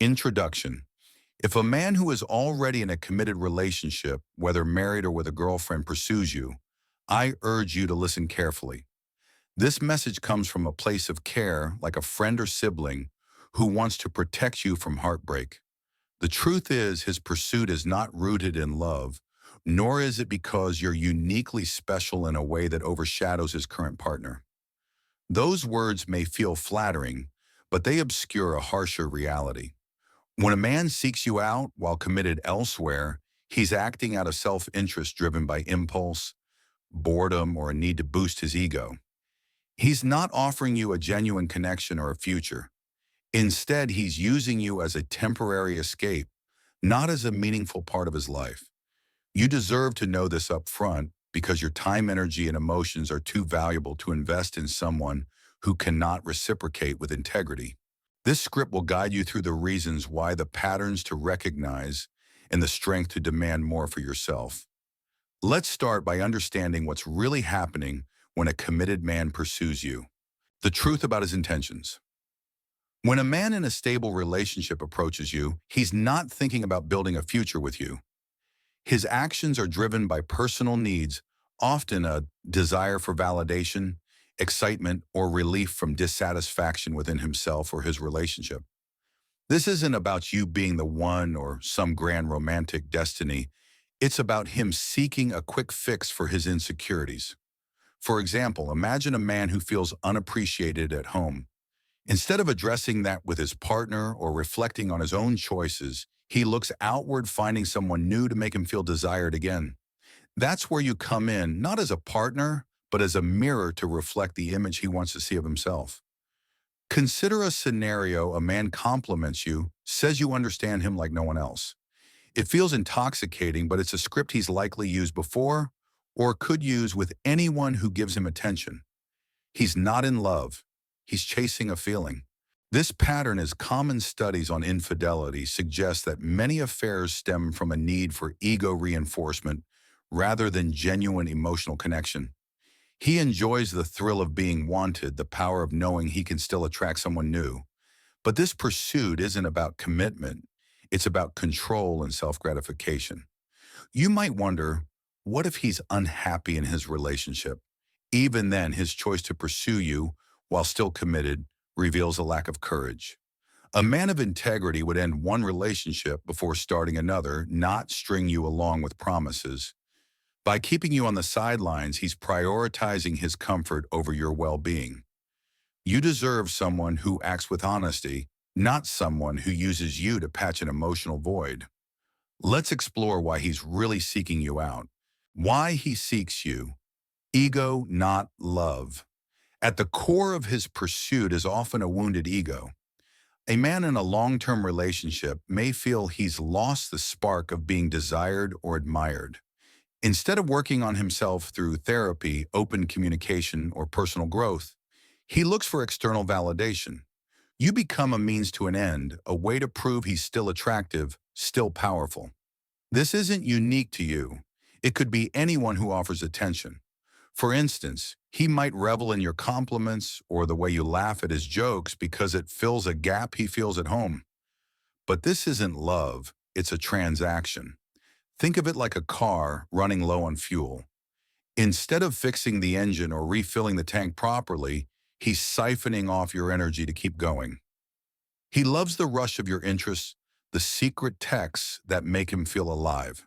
Introduction. If a man who is already in a committed relationship, whether married or with a girlfriend, pursues you, I urge you to listen carefully. This message comes from a place of care, like a friend or sibling who wants to protect you from heartbreak. The truth is, his pursuit is not rooted in love, nor is it because you're uniquely special in a way that overshadows his current partner. Those words may feel flattering, but they obscure a harsher reality. When a man seeks you out while committed elsewhere, he's acting out of self-interest driven by impulse, boredom, or a need to boost his ego. He's not offering you a genuine connection or a future. Instead, he's using you as a temporary escape, not as a meaningful part of his life. You deserve to know this up front because your time, energy, and emotions are too valuable to invest in someone who cannot reciprocate with integrity. This script will guide you through the reasons why, the patterns to recognize, and the strength to demand more for yourself. Let's start by understanding what's really happening when a committed man pursues you. The truth about his intentions. When a man in a stable relationship approaches you, he's not thinking about building a future with you. His actions are driven by personal needs, often a desire for validation, excitement, or relief from dissatisfaction within himself or his relationship. This isn't about you being the one or some grand romantic destiny. It's about him seeking a quick fix for his insecurities. For example, imagine a man who feels unappreciated at home. Instead of addressing that with his partner or reflecting on his own choices, he looks outward, finding someone new to make him feel desired again. That's where you come in, not as a partner, but as a mirror to reflect the image he wants to see of himself. Consider a scenario: a man compliments you, says you understand him like no one else. It feels intoxicating, but it's a script he's likely used before or could use with anyone who gives him attention. He's not in love. He's chasing a feeling. This pattern, as common studies on infidelity suggest, that many affairs stem from a need for ego reinforcement rather than genuine emotional connection. He enjoys the thrill of being wanted, the power of knowing he can still attract someone new. But this pursuit isn't about commitment. It's about control and self-gratification. You might wonder, what if he's unhappy in his relationship? Even then, his choice to pursue you while still committed reveals a lack of courage. A man of integrity would end one relationship before starting another, not string you along with promises. By keeping you on the sidelines, he's prioritizing his comfort over your well-being. You deserve someone who acts with honesty, not someone who uses you to patch an emotional void. Let's explore why he's really seeking you out. Why he seeks you. Ego, not love. At the core of his pursuit is often a wounded ego. A man in a long-term relationship may feel he's lost the spark of being desired or admired. Instead of working on himself through therapy, open communication, or personal growth, he looks for external validation. You become a means to an end, a way to prove he's still attractive, still powerful. This isn't unique to you. It could be anyone who offers attention. For instance, he might revel in your compliments or the way you laugh at his jokes because it fills a gap he feels at home. But this isn't love, it's a transaction. Think of it like a car running low on fuel. Instead of fixing the engine or refilling the tank properly, he's siphoning off your energy to keep going. He loves the rush of your interests, the secret texts that make him feel alive.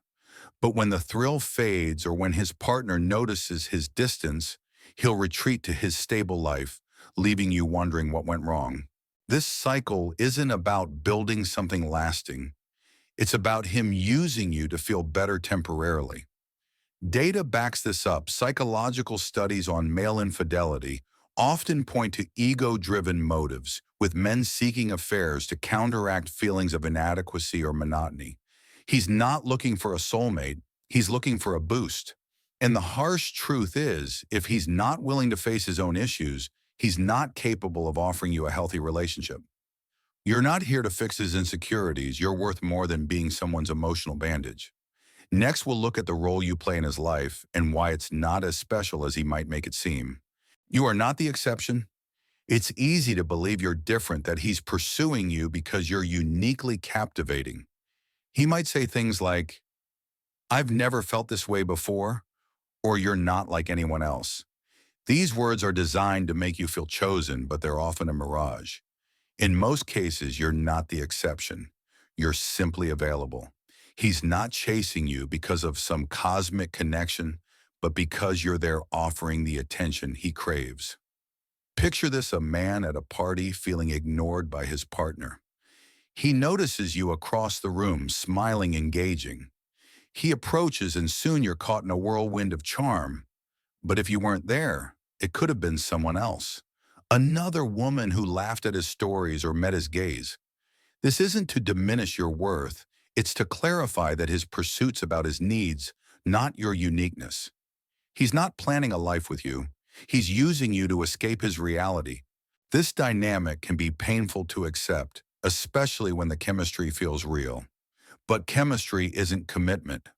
But when the thrill fades or when his partner notices his distance, he'll retreat to his stable life, leaving you wondering what went wrong. This cycle isn't about building something lasting. It's about him using you to feel better temporarily. Data backs this up. Psychological studies on male infidelity often point to ego-driven motives, with men seeking affairs to counteract feelings of inadequacy or monotony. He's not looking for a soulmate, he's looking for a boost. And the harsh truth is, if he's not willing to face his own issues, he's not capable of offering you a healthy relationship. You're not here to fix his insecurities. You're worth more than being someone's emotional bandage. Next, we'll look at the role you play in his life and why it's not as special as he might make it seem. You are not the exception. It's easy to believe you're different, that he's pursuing you because you're uniquely captivating. He might say things like, "I've never felt this way before," or "You're not like anyone else." These words are designed to make you feel chosen, but they're often a mirage. In most cases, you're not the exception. You're simply available. He's not chasing you because of some cosmic connection, but because you're there offering the attention he craves. Picture this: a man at a party feeling ignored by his partner. He notices you across the room, smiling, engaging. He approaches, and soon you're caught in a whirlwind of charm. But if you weren't there, it could have been someone else. Another woman who laughed at his stories or met his gaze. This isn't to diminish your worth. It's to clarify that his pursuit's about his needs, not your uniqueness. He's not planning a life with you. He's using you to escape his reality. This dynamic can be painful to accept, especially when the chemistry feels real. But chemistry isn't commitment.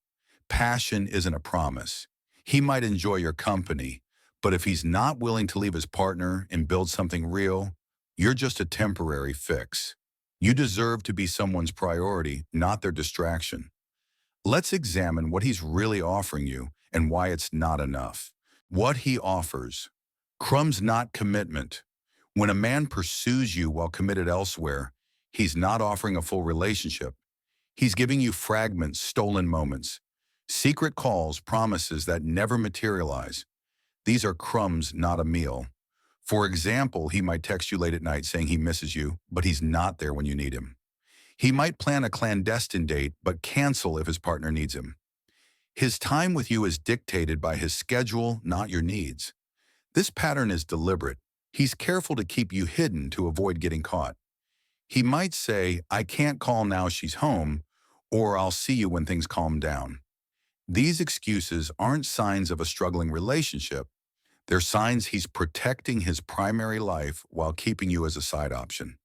Passion isn't a promise. He might enjoy your company, but if he's not willing to leave his partner and build something real, you're just a temporary fix. You deserve to be someone's priority, not their distraction. Let's examine what he's really offering you and why it's not enough. What he offers. Crumbs, not commitment. When a man pursues you while committed elsewhere, he's not offering a full relationship. He's giving you fragments, stolen moments, secret calls, promises that never materialize. These are crumbs, not a meal. For example, he might text you late at night saying he misses you, but he's not there when you need him. He might plan a clandestine date, but cancel if his partner needs him. His time with you is dictated by his schedule, not your needs. This pattern is deliberate. He's careful to keep you hidden to avoid getting caught. He might say, "I can't call now, she's home," or "I'll see you when things calm down." These excuses aren't signs of a struggling relationship. They're signs he's protecting his primary life while keeping you as a side option.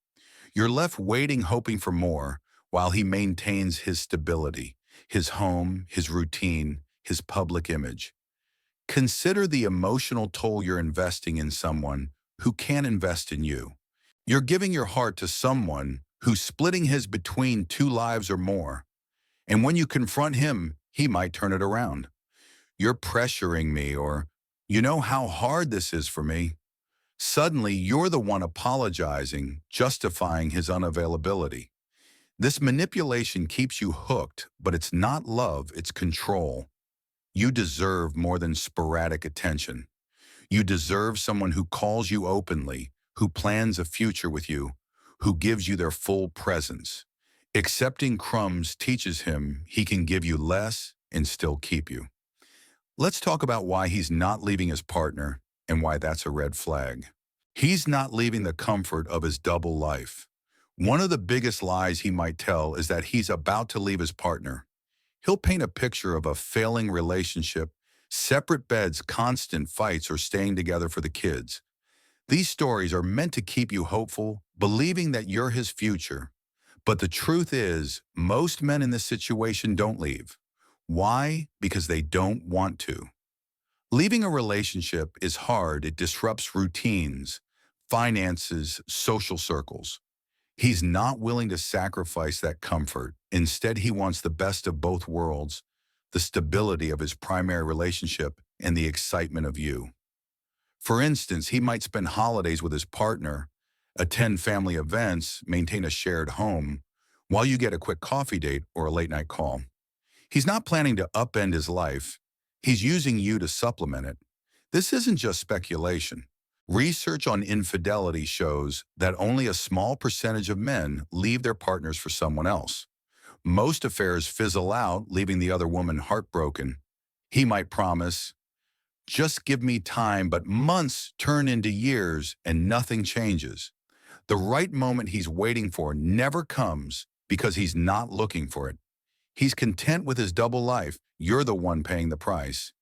You're left waiting, hoping for more, while he maintains his stability, his home, his routine, his public image. Consider the emotional toll you're investing in someone who can't invest in you. You're giving your heart to someone who's splitting his between two lives or more. And when you confront him, he might turn it around. "You're pressuring me," or "You know how hard this is for me." Suddenly, you're the one apologizing, justifying his unavailability. This manipulation keeps you hooked, but it's not love, it's control. You deserve more than sporadic attention. You deserve someone who calls you openly, who plans a future with you, who gives you their full presence. Accepting crumbs teaches him he can give you less and still keep you. Let's talk about why he's not leaving his partner and why that's a red flag. He's not leaving the comfort of his double life. One of the biggest lies he might tell is that he's about to leave his partner. He'll paint a picture of a failing relationship, separate beds, constant fights, or staying together for the kids. These stories are meant to keep you hopeful, believing that you're his future. But the truth is, most men in this situation don't leave. Why? Because they don't want to. Leaving a relationship is hard. It disrupts routines, finances, social circles. He's not willing to sacrifice that comfort. Instead, he wants the best of both worlds, the stability of his primary relationship and the excitement of you. For instance, he might spend holidays with his partner, attend family events, maintain a shared home, while you get a quick coffee date or a late night call. He's not planning to upend his life. He's using you to supplement it. This isn't just speculation. Research on infidelity shows that only a small percentage of men leave their partners for someone else. Most affairs fizzle out, leaving the other woman heartbroken. He might promise, "Just give me time," but months turn into years and nothing changes. The right moment he's waiting for never comes because he's not looking for it. He's content with his double life. You're the one paying the price.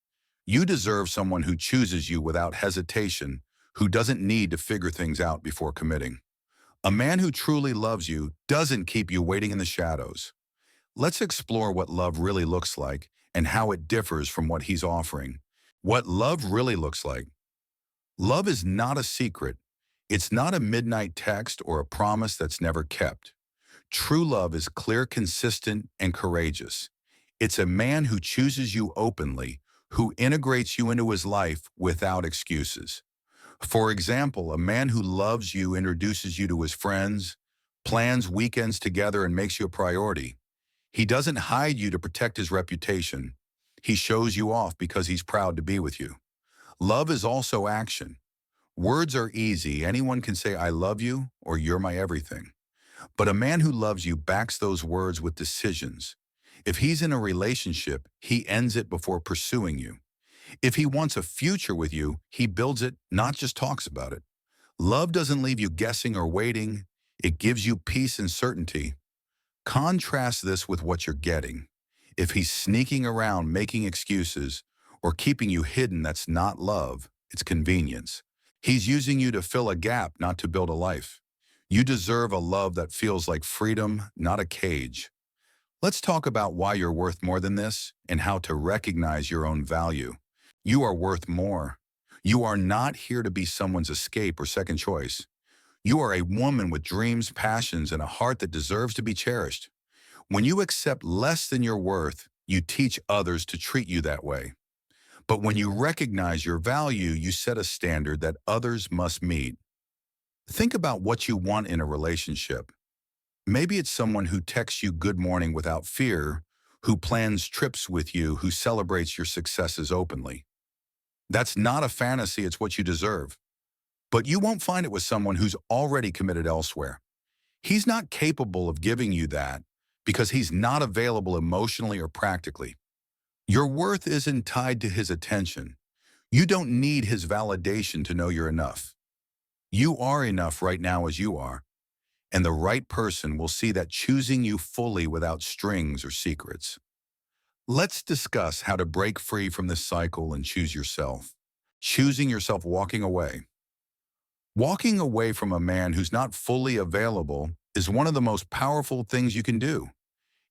You deserve someone who chooses you without hesitation, who doesn't need to figure things out before committing. A man who truly loves you doesn't keep you waiting in the shadows. Let's explore what love really looks like and how it differs from what he's offering. What love really looks like. Love is not a secret. It's not a midnight text or a promise that's never kept. True love is clear, consistent, and courageous. It's a man who chooses you openly, who integrates you into his life without excuses. For example, a man who loves you introduces you to his friends, plans weekends together, and makes you a priority. He doesn't hide you to protect his reputation. He shows you off because he's proud to be with you. Love is also action. Words are easy. Anyone can say, I love you, or you're my everything. But a man who loves you backs those words with decisions. If he's in a relationship, he ends it before pursuing you. If he wants a future with you, he builds it, not just talks about it. Love doesn't leave you guessing or waiting. It gives you peace and certainty. Contrast this with what you're getting. If he's sneaking around, making excuses, or keeping you hidden, that's not love, it's convenience. He's using you to fill a gap, not to build a life. You deserve a love that feels like freedom, not a cage. Let's talk about why you're worth more than this and how to recognize your own value. You are worth more. You are not here to be someone's escape or second choice. You are a woman with dreams, passions, and a heart that deserves to be cherished. When you accept less than your worth, you teach others to treat you that way. But when you recognize your value, you set a standard that others must meet. Think about what you want in a relationship. Maybe it's someone who texts you good morning without fear, who plans trips with you, who celebrates your successes openly. That's not a fantasy, it's what you deserve. But you won't find it with someone who's already committed elsewhere. He's not capable of giving you that because he's not available emotionally or practically. Your worth isn't tied to his attention. You don't need his validation to know you're enough. You are enough right now as you are, and the right person will see that, choosing you fully without strings or secrets. Let's discuss how to break free from this cycle and choose yourself. Choosing yourself, walking away. Walking away from a man who's not fully available is one of the most powerful things you can do.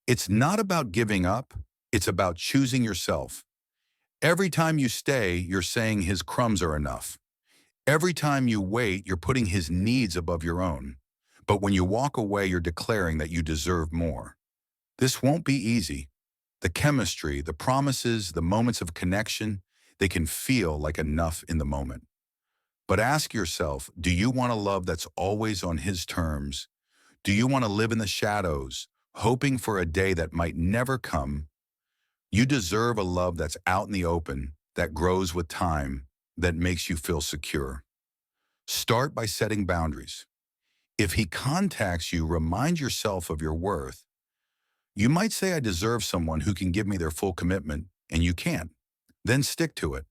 It's not about giving up, it's about choosing yourself. Every time you stay, you're saying his crumbs are enough. Every time you wait, you're putting his needs above your own. But when you walk away, you're declaring that you deserve more. This won't be easy. The chemistry, the promises, the moments of connection, they can feel like enough in the moment. But ask yourself, do you want a love that's always on his terms? Do you want to live in the shadows, hoping for a day that might never come? You deserve a love that's out in the open, that grows with time, that makes you feel secure. Start by setting boundaries. If he contacts you, remind yourself of your worth. You might say, I deserve someone who can give me their full commitment, and you can't. Then stick to it.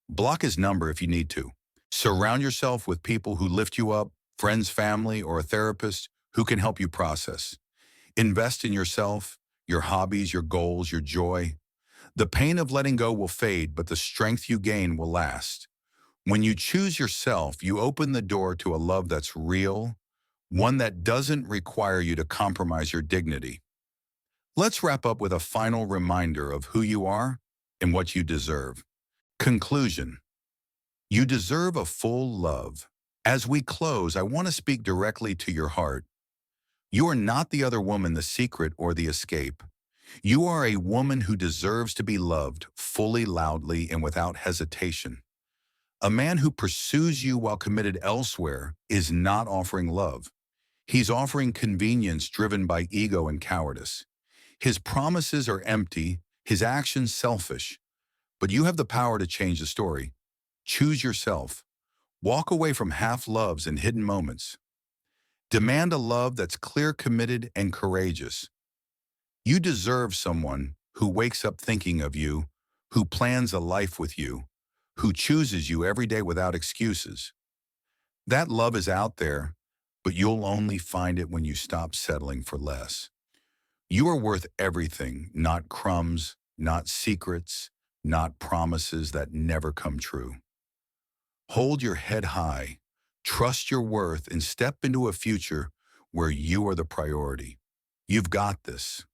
Block his number if you need to. Surround yourself with people who lift you up, friends, family, or a therapist who can help you process. Invest in yourself, your hobbies, your goals, your joy. The pain of letting go will fade, but the strength you gain will last. When you choose yourself, you open the door to a love that's real, one that doesn't require you to compromise your dignity. Let's wrap up with a final reminder of who you are and what you deserve. Conclusion. You deserve a full love. As we close, I want to speak directly to your heart. You are not the other woman, the secret, or the escape. You are a woman who deserves to be loved fully, loudly, and without hesitation. A man who pursues you while committed elsewhere is not offering love. He's offering convenience driven by ego and cowardice. His promises are empty, his actions selfish. But you have the power to change the story. Choose yourself. Walk away from half-loves and hidden moments. Demand a love that's clear, committed, and courageous. You deserve someone who wakes up thinking of you, who plans a life with you, who chooses you every day without excuses. That love is out there, but you'll only find it when you stop settling for less. You are worth everything, not crumbs, not secrets, not promises that never come true. Hold your head high, trust your worth, and step into a future where you are the priority. You've got this.